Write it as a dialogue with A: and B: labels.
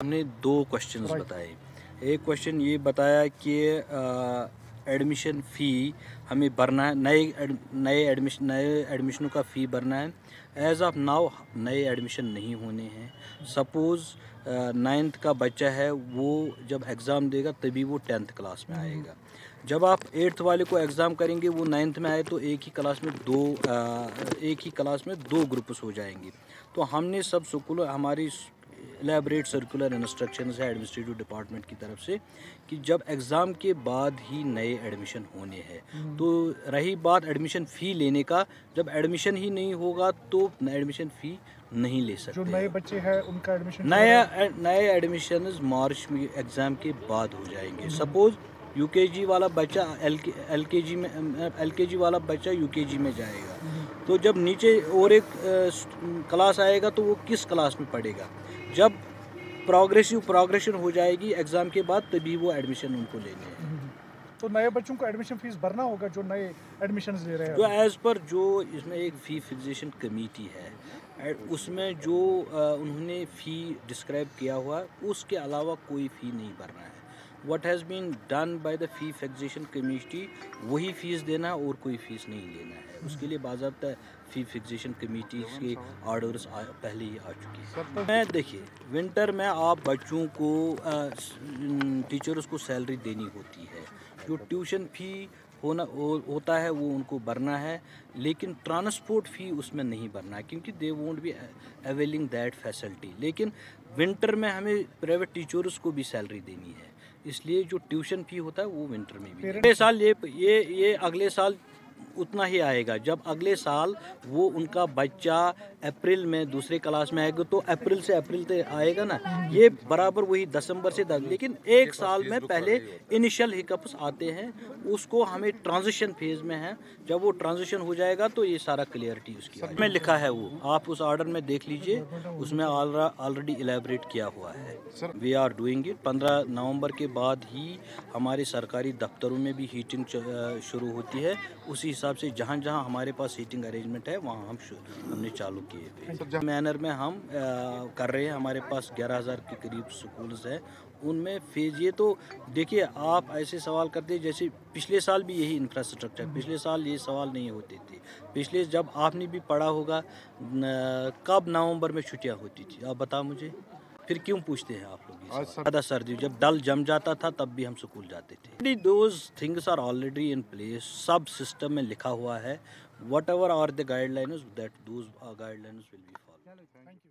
A: हमने 2 क्वेश्चंस बताए। एक क्वेश्चन ये बताया कि एडमिशन फ़ी हमें भरना है, नए एडमिशनों का फ़ी भरना है। एज़ ऑफ नाउ नए एडमिशन नहीं होने हैं। सपोज़ 9th का बच्चा है, वो जब एग्ज़ाम देगा तभी वो 10th क्लास में आएगा। जब आप 8th वाले को एग्ज़ाम करेंगे, वो 9th में आए तो एक ही क्लास में दो ग्रुप्स हो जाएंगे। तो हमने सब स्कूल हमारी एलेबरेट सर्कुलर इंस्ट्रक्शंस है एडमिनिस्ट्रेटिव डिपार्टमेंट की तरफ से कि जब एग्ज़ाम के बाद ही नए एडमिशन होने हैं। तो रही बात एडमिशन फ़ी लेने का, जब एडमिशन ही नहीं होगा तो एडमिशन फ़ी नहीं ले सकते।
B: जो नए बच्चे हैं उनका एडमिशन
A: नए एडमिशन मार्च में एग्ज़ाम के बाद हो जाएंगे। सपोज़ यूकेजी वाला बच्चा एलकेजी वाला बच्चा यूकेजी में जाएगा, तो जब नीचे और एक क्लास आएगा तो वो किस क्लास में पढ़ेगा। जब प्रोग्रेशन हो जाएगी एग्ज़ाम के बाद, तभी वो एडमिशन उनको लेने हैं।
B: तो नए बच्चों को एडमिशन फीस भरना होगा जो नए एडमिशन ले रहे हैं।
A: जो एज़ पर जो इसमें एक फ़ी फिक्सेशन कमेटी है, उसमें जो उन्होंने फ़ी डिस्क्राइब किया हुआ है, उसके अलावा कोई फ़ी नहीं भरना है। What has been done by the fee fixation committee, वही फ़ीस देना है और कोई फ़ीस नहीं लेना है। उसके लिए बाज़ाब्ता फ़ी फिक्सेशन कमेटी के ऑर्डर्स पहले ही आ चुके हैं। मैं देखिए, विंटर में आप बच्चों को टीचर्स को सैलरी देनी होती है। जो ट्यूशन फ़ी होता है वो उनको भरना है, लेकिन ट्रांसपोर्ट फ़ी उसमें नहीं भरना है, क्योंकि they won't be availing that facility. लेकिन विंटर में हमें प्राइवेट टीचर्स को भी सैलरी देनी है, इसलिए जो ट्यूशन फ़ी होता है वो विंटर में भी। अगले साल ये अगले साल उतना ही आएगा। जब अगले साल वो उनका बच्चा अप्रैल में दूसरे क्लास में आएगा, तो अप्रैल से अप्रैल तक आएगा ना, ये बराबर वही दिसंबर से 10। लेकिन एक साल में पहले इनिशियल हिकअप्स आते हैं, उसको हमें ट्रांजिशन फेज में है। जब वो ट्रांजिशन हो जाएगा तो ये सारा क्लियरिटी उसकी में लिखा है, वो आप उस ऑर्डर में देख लीजिए, उसमें ऑलरेडी इलेबरेट किया हुआ है। We are doing it. 15 नवंबर के बाद ही हमारे सरकारी दफ्तरों में भी हीटिंग शुरू होती है। उसी हिसाब से जहाँ जहाँ हमारे पास सीटिंग अरेंजमेंट है वहाँ हमने चालू किए थे। मैनर में हम कर रहे हैं। हमारे पास 11,000 के करीब स्कूल्स हैं, उनमें फेज ये तो देखिए, आप ऐसे सवाल करते हैं जैसे पिछले साल भी यही इंफ्रास्ट्रक्चर, पिछले साल ये सवाल नहीं होते थे। पिछले जब आपने भी पढ़ा होगा, कब नवंबर में छुट्टियाँ होती थी, आप बता मुझे, फिर क्यों पूछते हैं आप लोग? ज़्यादा सर्दी जब डल जम जाता था तब भी हम स्कूल जाते थे। Those things are already in place, सब सिस्टम में लिखा हुआ है। Whatever are the guidelines that those guidelines will be follow.